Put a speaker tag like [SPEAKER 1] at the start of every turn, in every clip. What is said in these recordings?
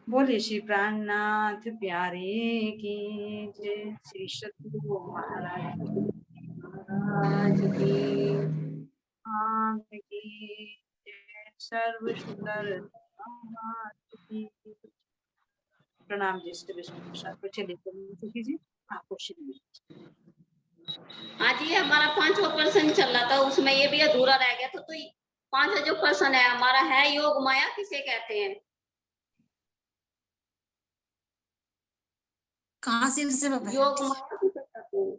[SPEAKER 1] बोलिए श्री प्राणनाथ प्यारे की जय। श्री सतगुरु महाराज की जय। सर्व सुंदर समाज की। प्रणाम जी। श्री विष्णु प्रसाद को चलिए कीजिए। आपको श्री
[SPEAKER 2] आज ये हमारा 5% चल रहा था, उसमें ये भी अधूरा रह गया। तो 5 जो पर्सन है हमारा है योग माया किसे कहते हैं?
[SPEAKER 3] कहाँ से
[SPEAKER 2] योग माया किसे कहते हैं?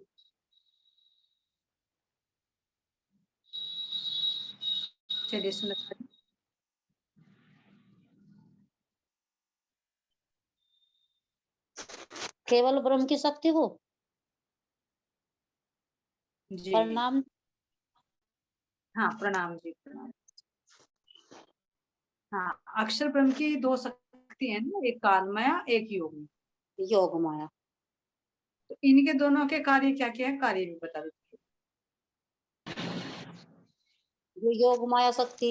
[SPEAKER 1] चलिए सुन।
[SPEAKER 3] केवल ब्रह्म की शक्ति को
[SPEAKER 1] जी
[SPEAKER 3] प्रणाम।
[SPEAKER 1] हाँ प्रणाम जी प्रणाम। हाँ अक्षर ब्रह्म की दो शक्ति है ना, एक काल माया एक योग माया।
[SPEAKER 3] योग माया
[SPEAKER 1] तो इनके दोनों के कार्य क्या क्या है, कार्य भी बता दीजिए।
[SPEAKER 3] जो योग माया शक्ति,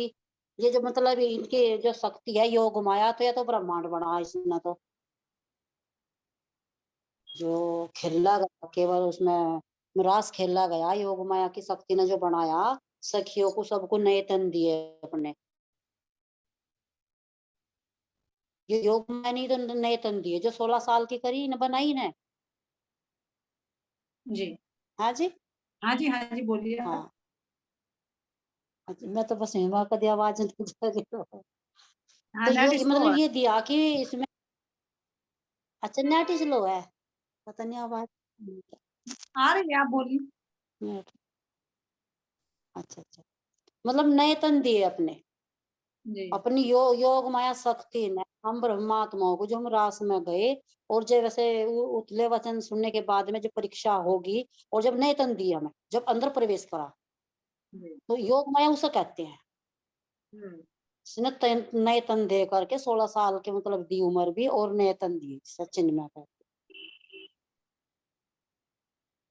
[SPEAKER 3] ये जो मतलब इनकी जो शक्ति है योग माया, तो या तो ब्रह्मांड बना इसने, तो जो खेला गया केवल उसमें रास खेला गया, योग माया की शक्ति ने जो बनाया, सखियों को सबको नए तन दिए अपने। ये योग माया नहीं तो नए तन दिए, जो 16 साल की करी न बनाई ने।
[SPEAKER 1] जी
[SPEAKER 3] हाँ जी,
[SPEAKER 1] हाँ जी हाँ जी बोलिए।
[SPEAKER 3] हाँ मैं तो बस हिमा कदी आवाज नहीं जा रही हो।
[SPEAKER 1] हाँ
[SPEAKER 3] तो
[SPEAKER 1] नेट
[SPEAKER 3] यो
[SPEAKER 1] स्लो
[SPEAKER 3] मतलब
[SPEAKER 1] है।
[SPEAKER 3] ये दिया कि इसमें अच्छा नेट स्लो है, पता नहीं आवाज
[SPEAKER 1] आ रही है, आप बोलिए।
[SPEAKER 3] नेट। अच्छा अच्छा, मतलब नए तन दिए अपने,
[SPEAKER 1] जी
[SPEAKER 3] अपनी योग माया शक्ति ने हम ब्रह्मात्माओं को, जो हम रास में गए और जब वैसे उतले वचन सुनने के बाद में जब परीक्षा होगी और जब नए तन दिए हमें, जब अंदर प्रवेश करा,
[SPEAKER 1] जी
[SPEAKER 3] तो योग माया उसे कहते हैं।
[SPEAKER 1] हम्म।
[SPEAKER 3] इसने नए तन दे करके 16 साल के मतलब दी उम्र भी, और नए तन दिए, सचिन में कहते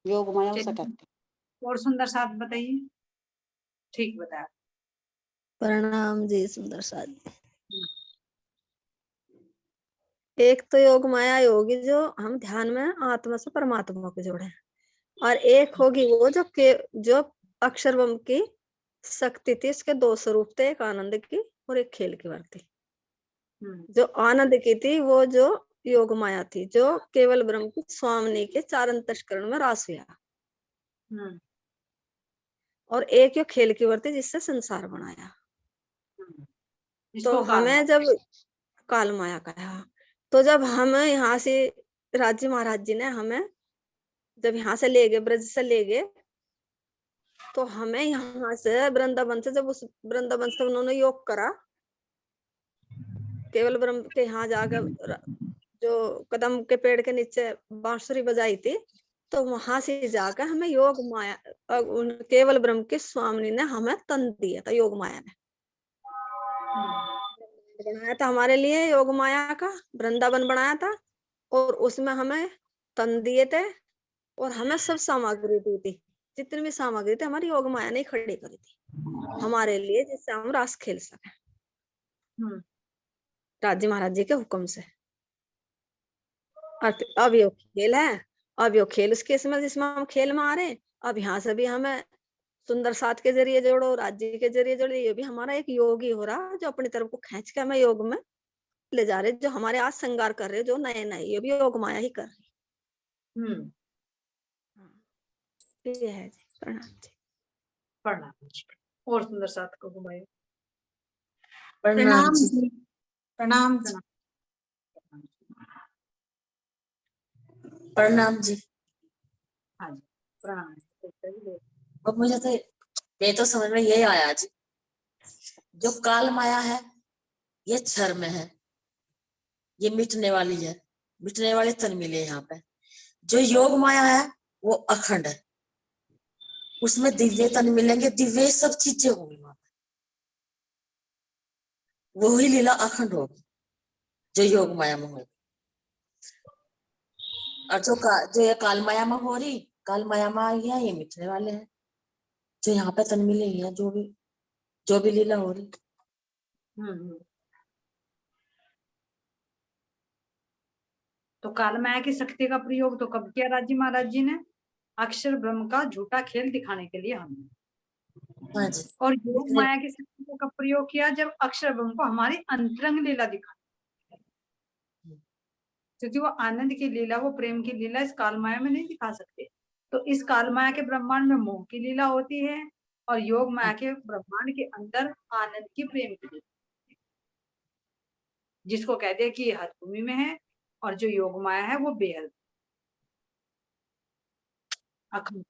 [SPEAKER 3] योग माया उसे
[SPEAKER 1] चलिए
[SPEAKER 3] कहते
[SPEAKER 1] और सुंदर साथ बताइए। ठीक बताया।
[SPEAKER 4] प्रणाम जी सुंदर साथ।
[SPEAKER 1] हम्म,
[SPEAKER 4] एक तो योग माया होगी जो हम ध्यान में आत्मा से परमात्मा को जोड़े, और एक होगी वो जो अक्षर ब्रह्म की शक्ति थी। इसके दो स्वरूप थे, एक आनंद की और एक खेल की वर्ती। जो आनंद की थी वो जो योग माया थी, जो केवल ब्रह्म की स्वामिनी के 4 अंतस्करण में रास हुआ,
[SPEAKER 1] हम्म,
[SPEAKER 4] और एक जो खेल की वर्ती जिससे संसार बनाया।
[SPEAKER 1] हम्म।
[SPEAKER 4] तो
[SPEAKER 1] इसको काल
[SPEAKER 4] हमें जब काल माया कहा, तो जब हम यहाँ से राज्य महाराज जी ने हमें जब यहाँ से ले गए, ब्रज से ले गए, तो हमें यहाँ से वृंदावन से, जब उस वृंदावन से उन्होंने योग करा, केवल ब्रह्म के यहाँ जाकर जो कदम के पेड़ के नीचे बांसुरी बजाई थी, तो वहां से जाकर हमें योग माया केवल ब्रह्म के स्वामी ने हमें तन दिया था। योग माया ने बनाया था हमारे लिए, योग माया का वृंदावन बनाया था, और उसमें हमें तन दिए थे, और हमें सब सामग्री दी थी। जितनी भी सामग्री थी हमारी योग माया ने खड़ी करी थी हमारे लिए, जिससे हम रास खेल सके राज्य महाराज जी के हुक्म से। अब यो खेल है, अब यो खेल उसके इसमें जिसमें हम खेल में आ रहे हैं। अब यहाँ से भी हमें सुंदर साथ के जरिए जोड़ो, राज्य के जरिए जोड़ो, ये भी हमारा एक योग ही हो रहा, जो अपनी तरफ को खींच के हमें योग में ले जा रहे, जो हमारे आज श्रृंगार कर रहे, जो नए नए, ये भी योग माया ही कर रही। ये है जी। प्रणाम जी।
[SPEAKER 1] प्रणाम। और सुंदर साथ को घुमाए।
[SPEAKER 5] प्रणाम जी। प्रणाम जी। प्रणाम जी।
[SPEAKER 1] हाँ जी प्रणाम।
[SPEAKER 5] अब मुझे तो ये तो समझ में यही आया जी, जो काल माया है ये क्षर में है, ये मिटने वाली है, मिटने वाले तन मिले यहाँ पे। जो योग माया है वो अखंड है, उसमें दिव्य तन मिलेंगे, दिव्य सब चीजें होंगी वहां पे, वही लीला अखंड होगी जो योग माया में होगी। और जो ये काल माया में हो रही, काल माया में आई है, ये मिटने वाले हैं, जो यहाँ पे तन मिलेंगे है, जो भी लीला हो रही।
[SPEAKER 1] तो काल माया की शक्ति का प्रयोग तो कब किया राजी महाराज जी ने? अक्षर ब्रह्म का झूठा खेल दिखाने के लिए हमने।
[SPEAKER 5] हाँ जी।
[SPEAKER 1] और योग माया की शक्ति का कब प्रयोग किया? जब अक्षर ब्रह्म को हमारी अंतरंग लीला दिखा, क्योंकि वो आनंद की लीला, वो प्रेम की लीला इस काल माया में नहीं दिखा सकते। तो इस काल माया के ब्रह्मांड में मोह की लीला होती है और योग माया के ब्रह्मांड के अंदर आनंद की प्रेम की लीला, जिसको कहते हैं कि ये हद भूमि में है और जो योग माया है वो बेहद अखंड।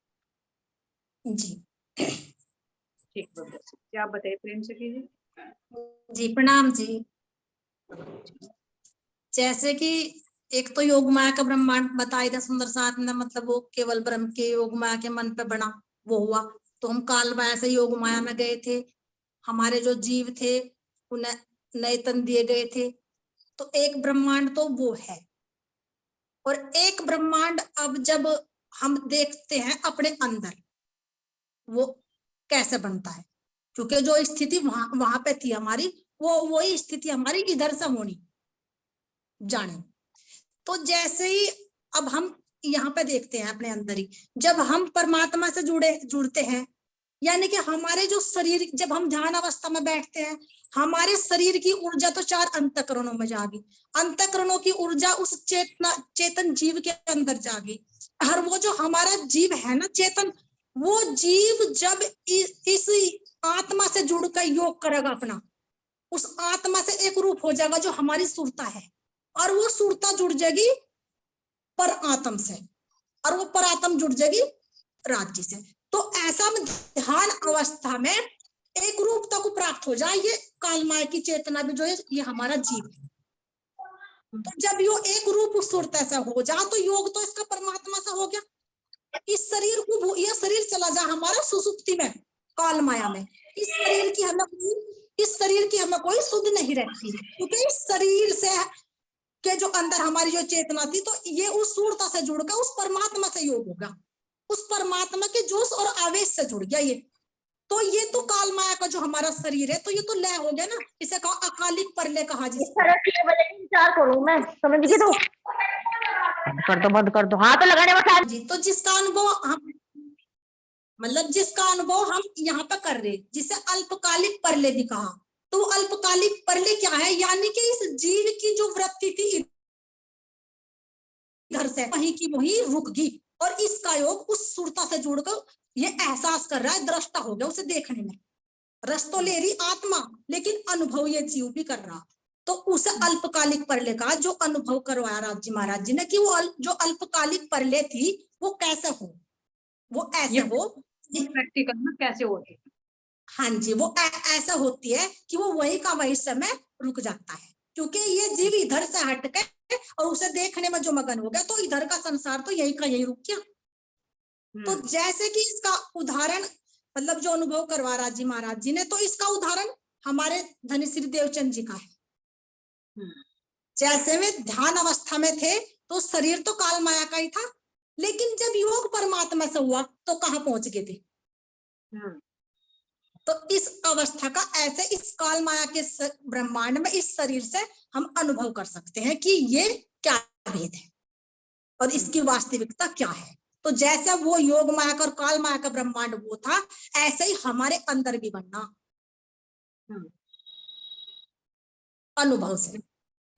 [SPEAKER 6] जी
[SPEAKER 1] ठीक है, क्या आप बताइए प्रेम से कीजिए।
[SPEAKER 6] जी प्रणाम जी। जैसे कि एक तो योग माया का ब्रह्मांड बताया था सुंदर साथ में, मतलब वो केवल ब्रह्म के योग माया के मन पे बना वो हुआ। तो हम काल माया से योग माया में गए थे, हमारे जो जीव थे उन्हें नए तन दिए गए थे। तो एक ब्रह्मांड तो वो है, और एक ब्रह्मांड अब जब हम देखते हैं अपने अंदर वो कैसे बनता है, क्योंकि जो स्थिति वहां पे थी हमारी, वो वही स्थिति हमारी इधर से होनी जाने। तो जैसे ही अब हम यहाँ पे देखते हैं अपने अंदर ही, जब हम परमात्मा से जुड़ते हैं, यानी कि हमारे जो शरीर, जब हम ध्यान अवस्था में बैठते हैं, हमारे शरीर की ऊर्जा तो 4 अंतःकरणों में जागी, अंतःकरणों की ऊर्जा उस चेतन जीव के अंदर जागी। और वो जो हमारा जीव है ना चेतन, वो जीव जब इस आत्मा से जुड़कर योग करेगा अपना, उस आत्मा से एक रूप हो जाएगा जो हमारी सुरता है, और वो सुरता जुड़ जाएगी पर आत्म से, और वो पर आत्म जुड़ जाएगी राज्य से। तो ऐसा में ध्यान अवस्था में एक रूपता को प्राप्त हो जाए, ये काल माया की चेतना भी जो है ये हमारा जीव है। तो जब यो एक रूप उस सुरता से हो जा, तो योग तो इसका परमात्मा से हो गया। इस शरीर को, ये शरीर चला जा हमारा सुसुप्ति में, काल माया में। इस शरीर की हमें कोई सुध नहीं रहती, क्योंकि इस शरीर से के जो अंदर हमारी जो चेतना थी, तो ये उस सूर्यता से जुड़कर उस परमात्मा से योग होगा, उस परमात्मा के जोश और आवेश से जुड़ गया ये। तो ये तो काल माया का जो हमारा शरीर है, तो ये तो लय हो गया ना, इसे कहा अकालिक परलय कहा जिसको।
[SPEAKER 7] विचार करूं मैं, समझ गई तो कर दो, बंद कर दो, हाँ तो लगाने में
[SPEAKER 6] जी। तो जिसका अनुभव हम, मतलब जिसका अनुभव हम यहाँ पे कर रहे, जिसे अल्पकालिक परलय भी कहा। तो अल्पकालिक परलय क्या है, यानी कि इस जीव की जो वृत्ति थी इधर से वहीं की वहीं रुक गई, और इसका योग उस सुरता से जुड़कर ये एहसास कर रहा है, दृष्टा हो गया उसे देखने में। रस तो ले रही आत्मा, लेकिन अनुभव ये जीव भी कर रहा। तो उसे अल्पकालिक परलय का जो अनुभव करवाया राज्य महाराज जी ने, कि वो जो अल्पकालिक परलय थी वो कैसे हो, वो ऐसे हो
[SPEAKER 1] प्रैक्टिकल में कैसे होती है।
[SPEAKER 6] हाँ जी, वो ऐसा होती है कि वो वही का वही समय रुक जाता है, क्योंकि ये जीव इधर से हट के और उसे देखने में जो मगन हो गया, तो इधर का संसार तो यही का यही रुक गया। तो जैसे कि इसका उदाहरण, मतलब जो अनुभव करवा राजी महाराज जी ने, तो इसका उदाहरण हमारे धनश्री देवचंद जी का है। जैसे वे ध्यान अवस्था में थे, तो शरीर तो काल माया का ही था, लेकिन जब योग परमात्मा से हुआ तो कहाँ पहुंच गए थे। तो इस अवस्था का ऐसे इस काल माया के ब्रह्मांड में इस शरीर से हम अनुभव कर सकते हैं कि ये क्या भेद है और इसकी वास्तविकता क्या है। तो जैसा वो योग माया का और काल माया का ब्रह्मांड वो था, ऐसे ही हमारे अंदर भी बनना अनुभव से,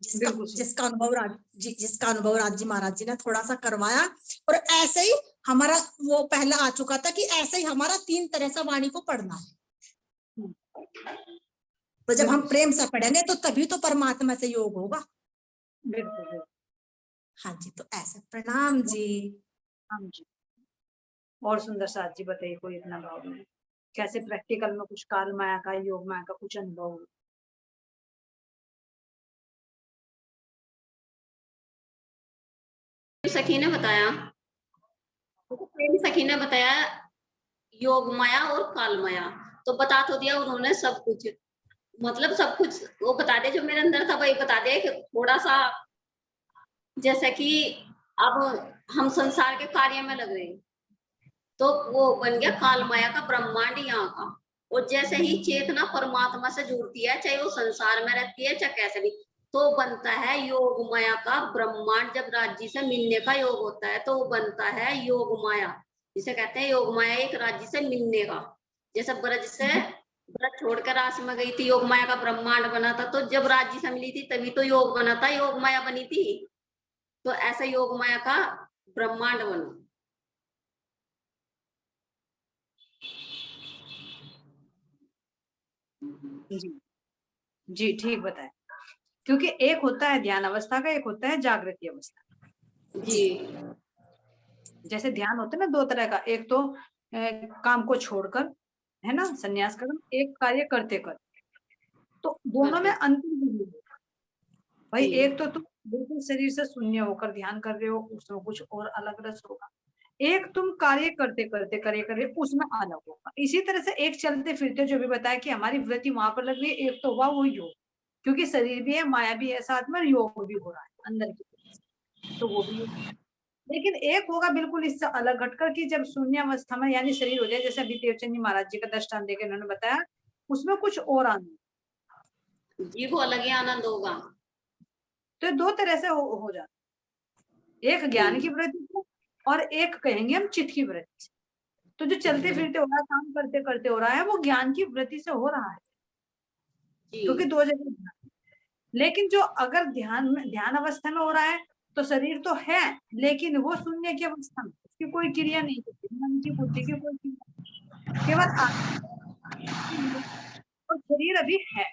[SPEAKER 6] जिसका अनुभव राज्य महाराज जी ने थोड़ा सा करवाया। और ऐसे ही हमारा वो पहला आ चुका था कि ऐसे ही हमारा 3 तरह से वाणी को पढ़ना है। तो जब हम प्रेम से पढ़ेंगे तो तभी तो परमात्मा से योग होगा। हाँ जी, तो ऐसे प्रणाम जी।
[SPEAKER 1] हाँ जी। और सुंदर साथ जी बताइए कोई इतना भाव में कैसे प्रैक्टिकल में कुछ काल माया का योग माया का कुछ अनुभव।
[SPEAKER 2] सखी ने बताया, प्रेम सखी ने बताया योग माया और काल माया, तो बता तो दिया उन्होंने सब कुछ, मतलब सब कुछ वो बता दे जो मेरे अंदर था वही बता दे। कि थोड़ा सा जैसे कि अब हम संसार के कार्य में लग गए, तो वो बन गया काल माया का ब्रह्मांड यहाँ का। और जैसे ही चेतना परमात्मा से जुड़ती है, चाहे वो संसार में रहती है चाहे कैसे भी, तो बनता है योग माया का ब्रह्मांड। जब राज्य से मिलने का योग होता है तो वो बनता है योग माया, जिसे कहते हैं योग माया एक राज्य से मिलने का। जैसे ब्रज से ब्रज छोड़कर रास में गई थी, योग माया का ब्रह्मांड बना था। तो जब राज्य से मिली थी तभी तो योग बना था, योग माया बनी थी। तो ऐसा योग माया का ब्रह्मांड बना।
[SPEAKER 1] जी जी ठीक बताए, क्योंकि एक होता है ध्यान अवस्था का, एक होता है जागृति अवस्था।
[SPEAKER 2] जी
[SPEAKER 1] जैसे ध्यान होता है ना दो तरह का, एक तो काम को छोड़कर, है ना, संन्यास कर्म, एक कार्य करते कर। तो दोनों में अंतर जरूर है भाई।
[SPEAKER 2] जी।
[SPEAKER 1] एक तो तुम बिल्कुल शरीर से शून्य होकर ध्यान कर रहे हो, उसमें कुछ और अलग रस होगा। एक तुम कार्य करते करते करे करे उसमें अलग होगा। इसी तरह से एक चलते फिरते जो भी बताया कि हमारी वृत्ति वहां पर लग रही है, एक तो हुआ वो योग, क्योंकि शरीर भी है, माया भी है, साथ में योग भी हो रहा है अंदर की तरफ से, तो वो भी योग। लेकिन एक होगा बिल्कुल इससे अलग हटकर कि जब शून्य अवस्था में यानी शरीर हो जाए, जैसे अभी देवचंद जी महाराज जी का दृष्टांत देकर उन्होंने बताया, उसमें कुछ और आनंद,
[SPEAKER 2] जी वो अलग ही आनंद होगा।
[SPEAKER 1] तो दो तरह से हो जाता, एक ज्ञान की वृत्ति से और एक कहेंगे हम चित्त की वृत्ति से। तो जो चलते फिरते हो रहा है, काम करते करते हो रहा है, वो ज्ञान की वृत्ति से हो रहा है, क्योंकि दो जगह ध्यान है। लेकिन जो अगर ध्यान अवस्था में हो रहा है तो शरीर तो है, लेकिन वो शून्य की अवस्था में, उसकी कोई क्रिया नहीं होती, मन की बुद्धि की कोई क्रिया, केवल और शरीर अभी है,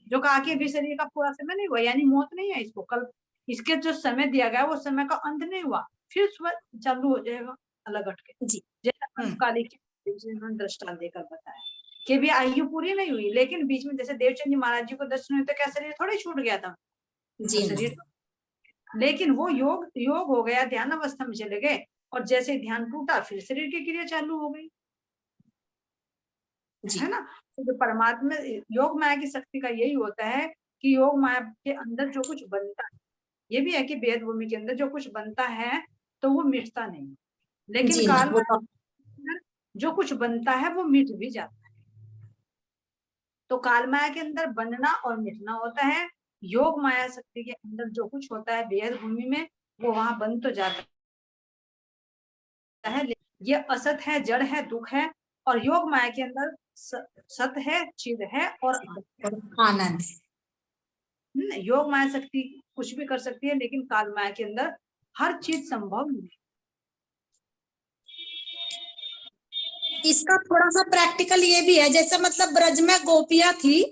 [SPEAKER 1] जो कहा कि अभी शरीर का पूरा समय नहीं हुआ, यानी मौत नहीं है इसको, कल इसके जो समय दिया गया वो समय का अंत नहीं हुआ, फिर सुबह चालू हो जाएगा अलग हटके।
[SPEAKER 6] जी।
[SPEAKER 1] जैसे काली की दृष्टांत देकर बताया कि भी आयु पूरी नहीं हुई, लेकिन बीच में जैसे देवचंद जी महाराज जी को दर्शन हुए तो क्या शरीर थोड़ी छूट गया था,
[SPEAKER 6] जी
[SPEAKER 1] शरीर, लेकिन वो योग हो गया, ध्यान अवस्था में चले गए, और जैसे ध्यान टूटा फिर शरीर की क्रिया चालू हो गई, है ना। तो जो परमात्मा योग माया की शक्ति का यही होता है कि योग माया के अंदर जो कुछ बनता है, ये भी है कि वेद भूमि के अंदर जो कुछ बनता है तो वो मिटता नहीं, लेकिन
[SPEAKER 6] जी
[SPEAKER 1] काल
[SPEAKER 6] वो तो
[SPEAKER 1] माया जो कुछ बनता है वो मिट भी जाता है। तो काल माया के अंदर बनना और मिटना होता है, योग माया शक्ति के अंदर जो कुछ होता है वेद भूमि में, वो वहां बन तो जाता है, ये असत है, जड़ है, दुख है, और योग माया के अंदर सत है, चिद है और
[SPEAKER 6] आनंद है।
[SPEAKER 1] योग माया शक्ति कुछ भी कर सकती है, लेकिन काल माया के अंदर हर चीज संभव नहीं।
[SPEAKER 6] इसका थोड़ा सा प्रैक्टिकल ये भी है, जैसे मतलब ब्रज में गोपियां थी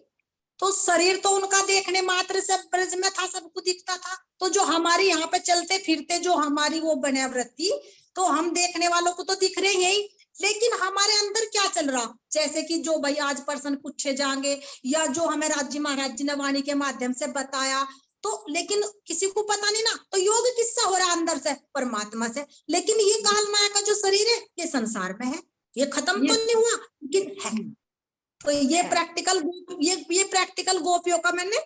[SPEAKER 6] तो शरीर तो उनका देखने मात्र से ब्रज में था, सबको दिखता था। तो जो हमारी यहाँ पे चलते फिरते जो हमारी वो बने वृत्ति, तो हम देखने वालों को तो दिख रहे ही, लेकिन हमारे अंदर क्या चल रहा, जैसे कि जो भाई आज प्रश्न पूछे जाएंगे या जो हमें राज्य महाराज जी ने वाणी के माध्यम से बताया, तो लेकिन किसी को पता नहीं ना, तो योग किससे हो रहा है, अंदर से, परमात्मा से। लेकिन ये काल माया का जो शरीर है ये संसार में है, ये खत्म तो नहीं हुआ लेकिन है। तो ये प्रैक्टिकल गोपियों का मैंने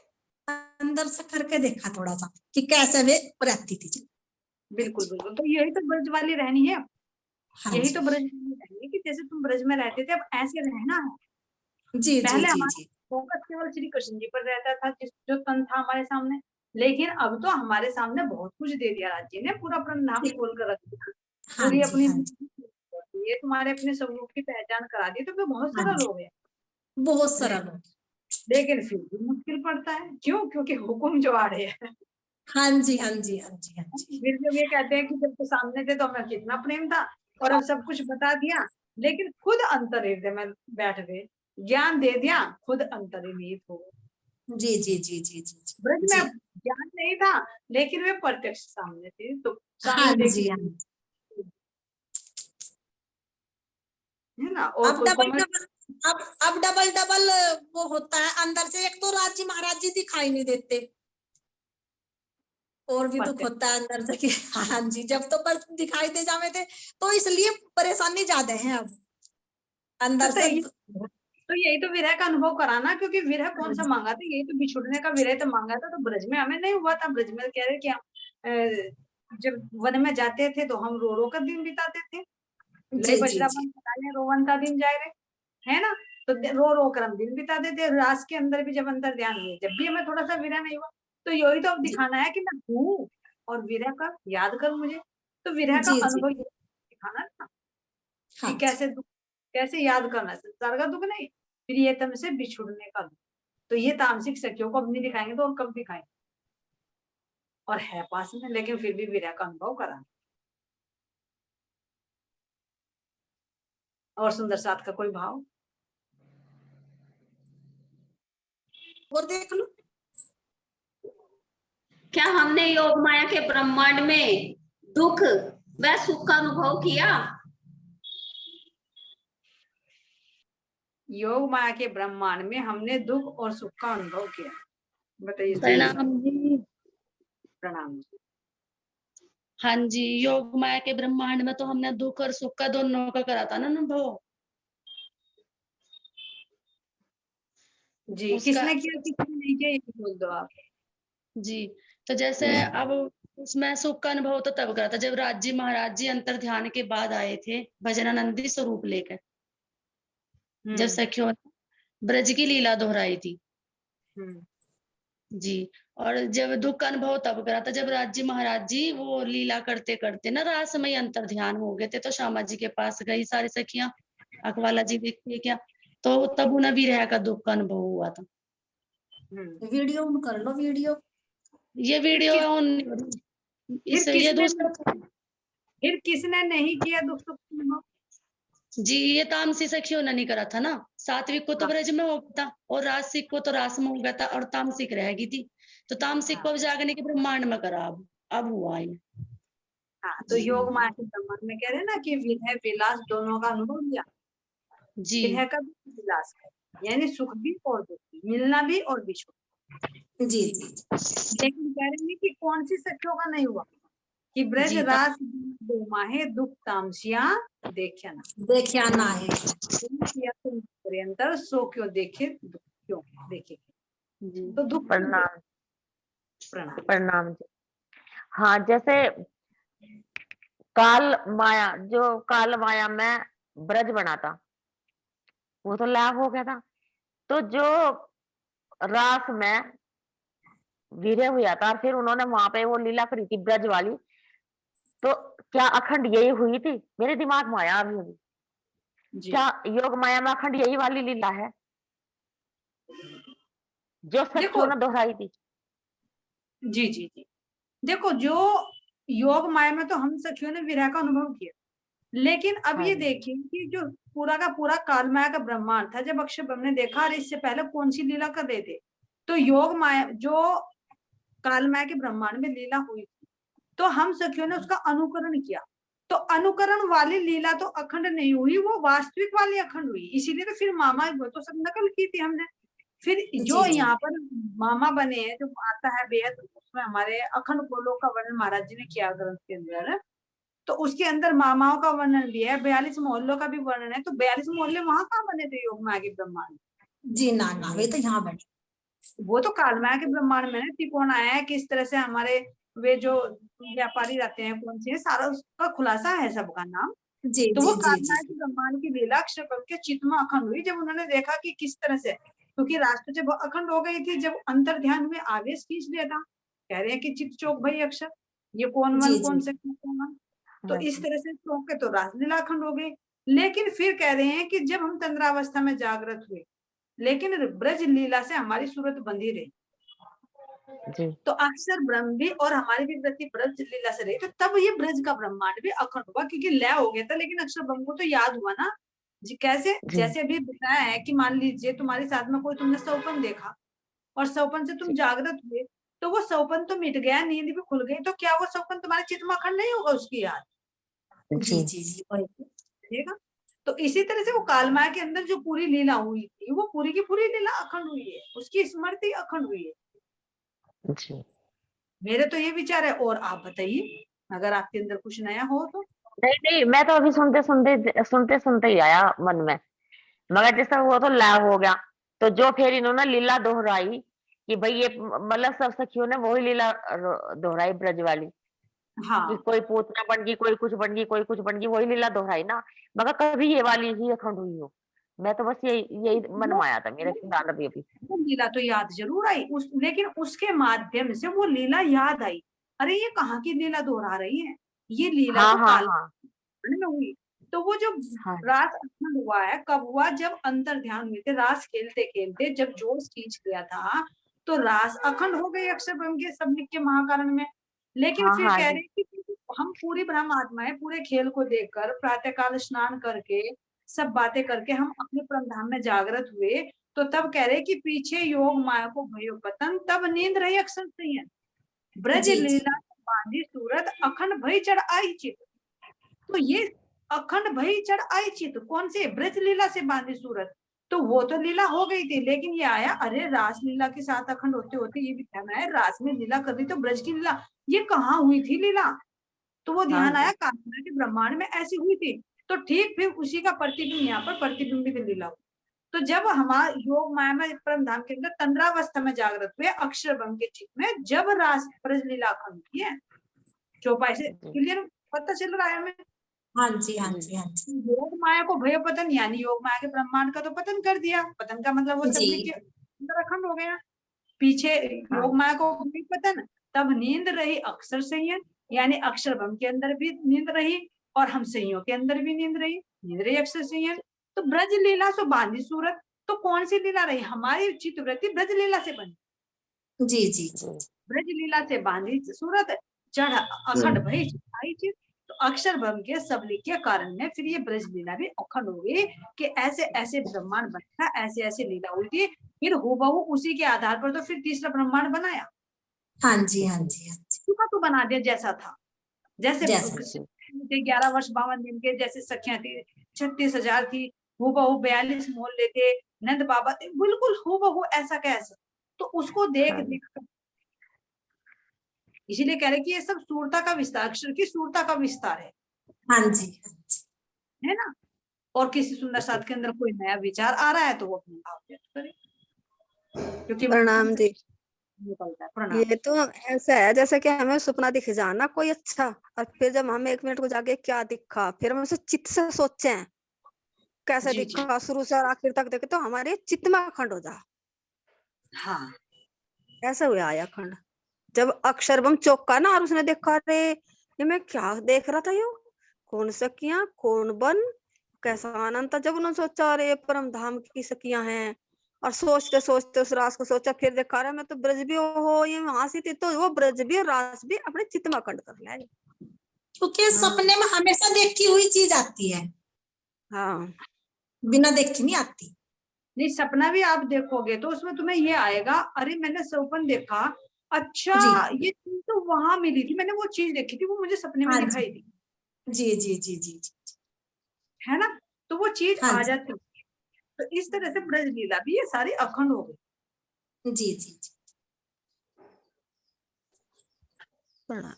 [SPEAKER 6] अंदर से करके देखा थोड़ा सा कि कैसे वे रहती थी।
[SPEAKER 1] बिल्कुल बिल्कुल, तो यही तो ब्रज वाली रहनी है, यही तो ब्रज वाली रहनी है कि जैसे तुम ब्रज में रहते थे अब ऐसे रहना है।
[SPEAKER 6] जी
[SPEAKER 1] पहले
[SPEAKER 6] जी
[SPEAKER 1] हमारा
[SPEAKER 6] जी
[SPEAKER 1] फोकस केवल श्री कृष्ण जी पर रहता था, जो तन था हमारे सामने, लेकिन अब तो हमारे सामने बहुत कुछ दे दिया राज्य ने, पूरा अपना नाम खोल कर रख दिया,
[SPEAKER 6] हाँ
[SPEAKER 1] पूरी
[SPEAKER 6] जी
[SPEAKER 1] अपनी
[SPEAKER 6] हाँ जी
[SPEAKER 1] ये तुम्हारे अपने स्वरूप की पहचान करा दी, तो फिर बहुत
[SPEAKER 6] हाँ
[SPEAKER 1] सरल
[SPEAKER 6] जी
[SPEAKER 1] हो गया।
[SPEAKER 6] बहुत सरल हो।
[SPEAKER 1] लेकिन फिर भी मुश्किल पड़ता है, क्यों? क्योंकि हुक्म जो आ रहे हैं।
[SPEAKER 6] हाँ जी हाँ जी हाँ जी हाँ जी
[SPEAKER 1] फिर जब ये कहते हैं कि जब तो सामने थे तो हमें कितना प्रेम था और अब सब कुछ बता दिया, लेकिन खुद अंतर हृदय में बैठ गए, ज्ञान दे दिया, खुद अंतर्निहित हो गए।
[SPEAKER 6] जी जी जी जी जी
[SPEAKER 1] ब्रज में
[SPEAKER 6] जी
[SPEAKER 1] ज्ञान नहीं था, लेकिन वे प्रत्यक्ष सामने थे, तो
[SPEAKER 6] हाँ
[SPEAKER 1] सामने
[SPEAKER 6] जी
[SPEAKER 1] देखिए,
[SPEAKER 6] हाँ जी।
[SPEAKER 1] है ना। और
[SPEAKER 6] अब
[SPEAKER 1] कोई
[SPEAKER 6] डबल
[SPEAKER 1] कमेंट?
[SPEAKER 6] डबल अब डबल डबल वो होता है अंदर से, एक तो राज्य महाराज जी दिखाई नहीं देते, और भी दुख होता है अंदर से कि हाँ जी जब तो पर दिखाई दे जावे थे, तो इसलिए परेशानी ज्यादा है अब अंदर से।
[SPEAKER 1] तो यही तो विरह का अनुभव कराना, क्योंकि विरह कौन सा मांगा था, यही तो बिछुड़ने का विरह तो मांगा था। तो ब्रज में हमें नहीं हुआ था, ब्रज में कह रहे कि हम जब वन में जाते थे तो हम रो रो कर दिन बिताते थे,
[SPEAKER 6] जी जी जी
[SPEAKER 1] रोवंता दिन जाए रहे, है ना। तो रो रो कर हम दिन बिताते थे, रास के अंदर भी जब अंतर ध्यान हुए, जब भी हमें थोड़ा सा विरह नहीं हुआ, तो यही तो अब दिखाना है कि मैं हूँ और विरह का याद कर मुझे, तो विरह का
[SPEAKER 6] जी, जी।
[SPEAKER 1] अनुभव दिखाना ना
[SPEAKER 6] हाँ
[SPEAKER 1] कि
[SPEAKER 6] जी।
[SPEAKER 1] कैसे याद करना है, संसार का दुख नहीं, प्रियतम से बिछुड़ने का दुख। तो ये तामसिक सखियों को अब नहीं दिखाएंगे तो और कब दिखाएंगे, और है पास में लेकिन फिर भी विरह का अनुभव करा। और सुंदर साथ का कोई भाव?
[SPEAKER 6] और देख लो।
[SPEAKER 2] क्या हमने योग माया के ब्रह्मांड में दुख व सुख का अनुभव किया?
[SPEAKER 1] योग माया के ब्रह्मांड में हमने दुख और सुख का अनुभव किया। बताइए।
[SPEAKER 8] प्रणाम जी।
[SPEAKER 1] प्रणाम।
[SPEAKER 8] हाँ जी, योग माया के ब्रह्मांड में तो हमने दुख और सुख का दोनों का करा था ना अनुभव।
[SPEAKER 1] जी, किसने किया किसने नहीं किया ये बोल दो आप।
[SPEAKER 8] जी, तो जैसे अब उसमें सुख का अनुभव तो तब करा था जब राज जी महाराज जी अंतर ध्यान के बाद आए थे भजनानंदी स्वरूप लेकर, जब सखियों ने ब्रज की लीला दोहराई थी। जी, और जब दुख का अनुभव तब करा था जब राज जी महाराज जी वो लीला करते करते ना रासमय अंतर ध्यान हो गए थे, तो श्यामा जी के पास गई सारी सखियां, अकवाला जी देखिए क्या, तो तब उन्हें विरह का दुख का अनुभव हुआ था।
[SPEAKER 6] वीडियो ऑन कर लो, वीडियो।
[SPEAKER 8] ये वीडियो ऑन इस ये दूसरा
[SPEAKER 1] फिर किसने नहीं किया दुख सुख का अनुभव?
[SPEAKER 8] जी, ये तामसी सखियों ने नहीं करा था ना, सात्विक को तो ब्रज में हो गया था और रासिक को तो रास में हो गया था और तामसिक रह गई थी, तो तामसिक को अब जागने के ब्रह्मांड में करा, अब हुआ ये।
[SPEAKER 1] हाँ, तो योग माया के ब्रह्मांड में कह रहे हैं ना कि विरह विलास दोनों का अनुभव लिया।
[SPEAKER 8] जी,
[SPEAKER 1] विरह का भी विलास है, यानी सुख भी और दुख भी, मिलना भी और बिछोड़ना।
[SPEAKER 6] जी।
[SPEAKER 1] लेकिन कह रहे हैं कि कौन सी सखियों का नहीं हुआ कि ब्रज
[SPEAKER 8] जी,
[SPEAKER 1] रास दो माहे दुख तामसिया देखिया ना,
[SPEAKER 6] देखिया ना है।
[SPEAKER 1] पर्यंतर सो क्यों देखे दुख क्यों देखे।
[SPEAKER 8] जी,
[SPEAKER 1] तो दुख
[SPEAKER 7] प्रणाम।
[SPEAKER 1] प्रणाम।
[SPEAKER 7] प्रणाम जी। हाँ, जैसे काल माया में ब्रज बना था वो तो लाभ हो गया था, तो जो रास में वीर्य हुआ था और फिर उन्होंने वहां पे वो लीला करी थी ब्रज वाली, तो क्या अखंड यही हुई थी? मेरे दिमाग में आया अभी अभी, क्या योग माया में अखंड यही वाली लीला है जो सखियों ने दोहराई थी?
[SPEAKER 1] जी जी जी, देखो जो योग माया में तो हम सखियों ने विरह का अनुभव किया, लेकिन अब ये देखिए कि जो पूरा का पूरा काल माया का ब्रह्मांड था जब अक्षय ब्रह्म ने देखा और इससे पहले कौन सी लीला कर रहे थे, तो योग माया जो काल माया के ब्रह्मांड में लीला हुई थी तो हम सखियों ने उसका अनुकरण किया, तो अनुकरण वाली लीला तो अखंड नहीं हुई, वो वास्तविक वाली अखंड हुई। इसीलिए तो फिर मामा वो तो सब नकल की थी हमने। फिर जो यहाँ पर मामा बने हैं जो आता है बेहद, उसमें हमारे अखंड गोलोक का वर्णन महाराज जी ने किया ग्रंथ के अंदर, तो उसके अंदर मामाओं का वर्णन भी है, 42 मोहल्लों का भी वर्णन है। तो 42 मोहल्ले वहां कहाँ बने थे योग माया के ब्रह्मांड?
[SPEAKER 6] जी ना ना, वे तो यहाँ बने,
[SPEAKER 1] वो तो काल माया के ब्रह्मांड में त्रिकोण आया है, किस तरह से हमारे वे जो व्यापारी रहते हैं कौन से, सारा उसका खुलासा है सबका नाम।
[SPEAKER 6] जी
[SPEAKER 1] तो
[SPEAKER 6] जी
[SPEAKER 1] वो
[SPEAKER 6] जी
[SPEAKER 1] काल
[SPEAKER 6] जी
[SPEAKER 1] माया के ब्रह्मांड की लीला अक्षर के चित्त में अखंड हुई जब उन्होंने देखा कि किस तरह से, क्योंकि राष्ट्र जब अखंड हो गई थी, जब अंतर ध्यान में आवेश खींच लिया था, कह रहे हैं कि चित्त चौक भाई अक्षर, ये कौन
[SPEAKER 6] जी
[SPEAKER 1] वन
[SPEAKER 6] जी
[SPEAKER 1] कौन से कौन वन, तो इस तरह से चौक के तो रासलीला अखंड हो गई। लेकिन फिर कह रहे हैं कि जब हम तंद्रावस्था में जागृत हुए, लेकिन ब्रज लीला से हमारी सूरत बंधी रही,
[SPEAKER 7] जी
[SPEAKER 1] तो अक्षर ब्रह्म भी और हमारी भी वृत्ति ब्रज लीला से रही, तो तब ये ब्रज का ब्रह्मांड भी अखंड हुआ, क्योंकि लय हो गया था लेकिन अक्षर ब्रह्म को तो याद हुआ ना जी। कैसे?
[SPEAKER 7] जी
[SPEAKER 1] जैसे अभी बताया है कि मान लीजिए तुम्हारे साथ में कोई तुमने सौपन देखा और सौपन से तुम जागृत हुए, तो वो सौपन तो मिट गया, नींद भी खुल गई, तो क्या वो सौपन तुम्हारे चित्त में अखंड नहीं होगा उसकी याद?
[SPEAKER 6] जी जी जी
[SPEAKER 1] ठीक है। तो इसी तरह से वो कालमाया के अंदर जो पूरी लीला हुई थी वो पूरी की पूरी लीला अखंड हुई है, उसकी स्मृति अखंड हुई है।
[SPEAKER 7] जी।
[SPEAKER 1] मेरे तो ये विचार है, और आप बताइए अगर आपके अंदर कुछ नया हो तो।
[SPEAKER 7] नहीं नहीं, मैं तो अभी सुनते सुनते ही आया मन में, मगर जैसा वो तो लाभ हो गया, तो जो फिर इन्होंने लीला दोहराई कि भाई ये मतलब सब सखियों ने वही लीला दोहराई ब्रज वाली,
[SPEAKER 1] हाँ
[SPEAKER 7] कि कोई पूतना बन गई, कोई कुछ बन गई, कोई कुछ बन गई, वही लीला दोहराई ना, मगर कभी ये वाली ही अखंड हुई हो, मैं तो बस यही मन में आया था मेरे दादा भी अभी।
[SPEAKER 1] वो लीला तो याद जरूर आई लेकिन उसके माध्यम से वो लीला याद आई। अरे ये कहाँ की लीला दोहरा रही है, ये लीला
[SPEAKER 7] हाँ
[SPEAKER 1] तो
[SPEAKER 7] हाँ
[SPEAKER 1] काल
[SPEAKER 7] हाँ
[SPEAKER 1] में हुई। तो वो जो
[SPEAKER 7] हाँ
[SPEAKER 1] रास अखंड हुआ है कब हुआ, जब अंतर ध्यान हुए थे, रास खेलते खेलते जब जोश खींच गया था तो रास अखंड हो गई अक्षर ब्रह्म के सब लिख के महाकारण में। लेकिन
[SPEAKER 7] हाँ
[SPEAKER 1] फिर
[SPEAKER 7] हाँ
[SPEAKER 1] कह
[SPEAKER 7] जी।
[SPEAKER 1] रहे कि हम पूरी ब्रह्म आत्माएं पूरे खेल को देखकर प्रातःकाल स्नान करके सब बातें करके हम अपने परम धाम में जागृत हुए। तो तब कह रहे कि पीछे योग माया को भयो पतन, तब नींद रही अक्षर संयन, ब्रज
[SPEAKER 6] जी, जी।
[SPEAKER 1] लीला बांधी सूरत अखंड भई चढ़ आई चित। तो ये अखंड भई चढ़ आई चित कौन से, ब्रज लीला से बांधी सूरत। तो वो तो लीला हो गई थी, लेकिन ये आया अरे रास लीला के साथ अखंड होते होते ये भी कहना है रास में लीला कर दी तो ब्रज की लीला ये कहाँ हुई थी लीला। तो वो
[SPEAKER 7] हाँ
[SPEAKER 1] ध्यान आया
[SPEAKER 7] जी।
[SPEAKER 1] कामना के ब्रह्मांड में ऐसी हुई थी। तो ठीक फिर उसी का प्रतिबिंब यहाँ पर प्रतिबिंबित लीला हुई। तो जब हमारा योग माया में परम धाम के अंदर तंद्रावस्था में जागृत हुए अक्षर ब्रह्म के चित्त में, जब रास ब्रज लीला अखंड हुई है। चौपाई से
[SPEAKER 7] जी
[SPEAKER 1] क्लियर पता चल रहा है हमें।
[SPEAKER 6] हाँ जी, हाँ
[SPEAKER 7] जी
[SPEAKER 6] जी, हाँ जी।
[SPEAKER 1] योग माया को भय पतन यानी योग माया के ब्रह्मांड का तो पतन कर दिया, पतन का मतलब वो सब
[SPEAKER 6] जी।
[SPEAKER 1] के अंदर अखंड हो गया। पीछे
[SPEAKER 7] हाँ
[SPEAKER 1] योग माया को भय पतन, तब नींद रही अक्षर संयन यानी अक्षर ब्रह्म के अंदर भी नींद रही और हम संयोग के अंदर भी नींद रही अक्षर संयन। तो ब्रज लीला सो बांधी सूरत, तो कौन सी लीला रही, हमारी चित्तवृत्ति ब्रज लीला से बनी।
[SPEAKER 6] जी, जी, जी।
[SPEAKER 7] जी
[SPEAKER 1] ब्रज लीला से बांधी सूरत चढ़ अखंड भई आई चित। तो अक्षर ब्रह्म के सबली के कारण में फिर ये ब्रज लीला भी अखंड हो गई कि ऐसे ऐसे ब्रह्मांड बना, ऐसे ऐसे लीला हुई थी। फिर हूबहू उसी के आधार पर तो फिर तीसरा ब्रह्मांड बनाया,
[SPEAKER 6] हाँ जी, हाँ जी, हाँ जी।
[SPEAKER 1] उसका तो बना दिया जैसा था। जैसे
[SPEAKER 6] जैसा
[SPEAKER 1] थे 11 वर्ष 52 दिन के, जैसे सखियां थी 36,000 थी, हूबहू 42 मोहल्ले थे, नंद बाबा थे, बिल्कुल हूबहू ऐसा कैसा। तो उसको देख
[SPEAKER 7] हाँ
[SPEAKER 1] देख कर इसीलिए कह रहे कि ये सब सूरता का विस्तार, अक्षर की सूरता का विस्तार
[SPEAKER 6] हाँ जी, हाँ जी।
[SPEAKER 1] है ना। और किसी सुंदर साथ के अंदर कोई नया विचार आ रहा है तो वो अपने भाव व्यक्त करे, क्योंकि
[SPEAKER 4] प्रणाम जी।
[SPEAKER 1] निकलता है। प्रणाम।
[SPEAKER 4] ये तो ऐसा है जैसे कि हमें सपना दिख जाना कोई अच्छा, और फिर जब हम 1 मिनट को जाके क्या दिखा, फिर हम उसे चित्त से सोचे कैसे
[SPEAKER 1] जी जी
[SPEAKER 4] दिखा शुरू से और आखिर तक देखे तो हमारे चित्त में अखंड हो जा।
[SPEAKER 1] हाँ
[SPEAKER 4] ऐसा हुआ आया अखंड जब अक्षर बम चौका ना, और उसने देखा रे ये मैं क्या देख रहा था, यो कौन सखियां कौन बन कैसा आनंद था। जब उन्होंने सोचा अरे परम धाम की सखियां हैं, और सोचते सोचते उस रास को सोचा, फिर देखा रहा मैं तो ब्रज भी हो ये वहां से थी, तो वो ब्रज भी और रास भी अपने चित्त में अखंड कर लाए।
[SPEAKER 6] क्योंकि सपने में हमेशा देखी हुई चीज आती है,
[SPEAKER 4] हाँ
[SPEAKER 6] बिना देखे नहीं आती।
[SPEAKER 1] नहीं, सपना भी आप देखोगे तो उसमें तुम्हें ये आएगा अरे मैंने सपन देखा, अच्छा
[SPEAKER 6] जी।
[SPEAKER 1] ये चीज तो वहां मिली थी, मैंने वो चीज देखी थी, वो मुझे सपने में
[SPEAKER 6] हाँ
[SPEAKER 1] दिखाई
[SPEAKER 6] जी,
[SPEAKER 1] दी,
[SPEAKER 6] जी, जी, जी, जी, जी।
[SPEAKER 1] है ना। तो वो चीज
[SPEAKER 6] हाँ
[SPEAKER 1] आ
[SPEAKER 6] जी,
[SPEAKER 1] जाती है। तो इस तरह से ब्रज लीला भी ये सारी अखंड हो गई।
[SPEAKER 6] जी, जी, जी।
[SPEAKER 4] प्रणाम।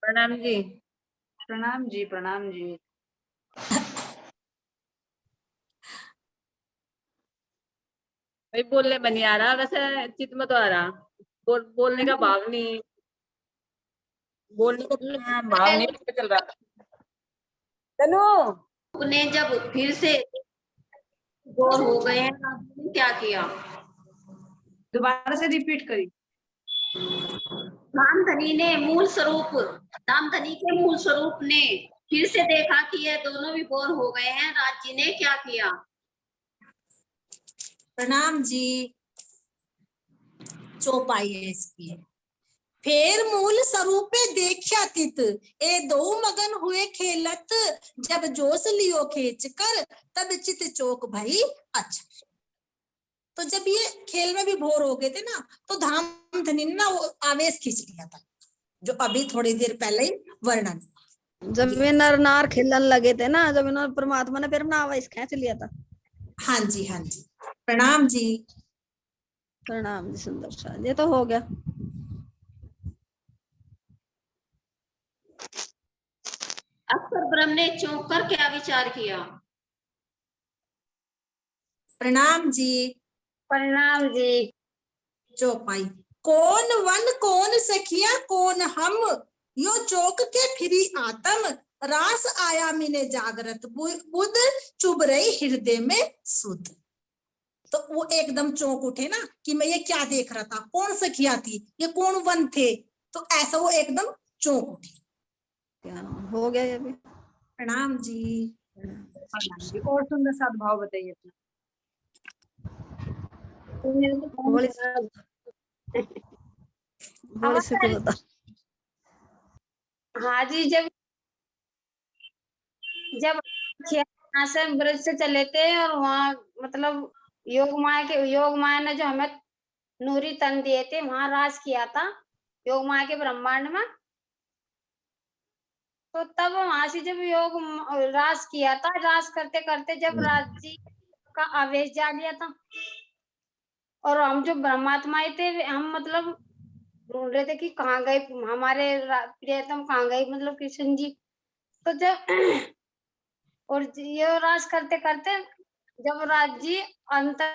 [SPEAKER 9] प्रणाम जी।
[SPEAKER 1] प्रणाम जी, प्रणाम जी।
[SPEAKER 9] भाई बोलने में नहीं आ रहा, वैसे चित्त में तो आ रहा, बोलने का भाव नहीं, बोलने का भाव नहीं पता चल रहा। चलो
[SPEAKER 2] ने जब फिर से बोर हो गए हैं तो आपने क्या किया?
[SPEAKER 1] दोबारा से रिपीट करिए।
[SPEAKER 2] धामधनी ने मूल स्वरूप, धामधनी के मूल स्वरूप ने फिर से देखा कि ये दोनों भी बोर हो गए हैं, राज्य ने क्या किया?
[SPEAKER 6] प्रणाम जी। चौपाई है इसकी। फेर मूल स्वरूपे देखा तित ए दो मगन हुए खेलत, जब जोश लियो खींच कर तब चित चौक भई अच्छा। तो जब ये खेल में भी बोर हो गए थे ना, तो धामधनी ने ना वो आवेश खींच लिया था, जो अभी थोड़ी देर पहले ही वर्णन।
[SPEAKER 4] जब वे नर नार खेलन लगे थे ना, जब इन्होंने परमात्मा ने फिर अपना आवेश खींच लिया था।
[SPEAKER 6] हाँ जी, हाँ जी। प्रणाम जी।
[SPEAKER 4] प्रणाम जी सुंदर सा, ये तो हो गया।
[SPEAKER 2] अक्षर ब्रह्म ने चौंक कर क्या विचार किया?
[SPEAKER 6] प्रणाम जी।
[SPEAKER 9] प्रणाम जी।
[SPEAKER 6] चौपाई कौन वन कौन सखिया कौन हम, यो चौक के फिरी आत्म, रास आया मिने जागृत, बुध चुभ रही हृदय में सुध। तो वो एकदम चौंक उठे ना कि मैं ये क्या देख रहा था, कौन सखिया थी, ये कौन वन थे, तो ऐसा वो एकदम चौंक उठे।
[SPEAKER 4] क्या हो गया ये भी।
[SPEAKER 6] प्रणाम जी।
[SPEAKER 1] और सुंदर सा भाव बताइए अपना।
[SPEAKER 4] बोली बोली से को बता।
[SPEAKER 10] हाँ जी, जब यहाँ से ब्रज से चले थे और वहाँ मतलब योग माया ने जो हमें नूरी तन दिए थे, वहां राज किया था योग माया के ब्रह्मांड में। तो तब वहां से जब राज किया था, राज करते करते जब राज्य का आवेश जा गया था, और हम जो ब्रह्मात्माएं थे हम मतलब ढूंढ रहे थे कि कहाँ गए हमारे प्रियतम, कहाँ गए मतलब कृष्ण जी। तो जब और ये राज करते करते जब राज्य अंतर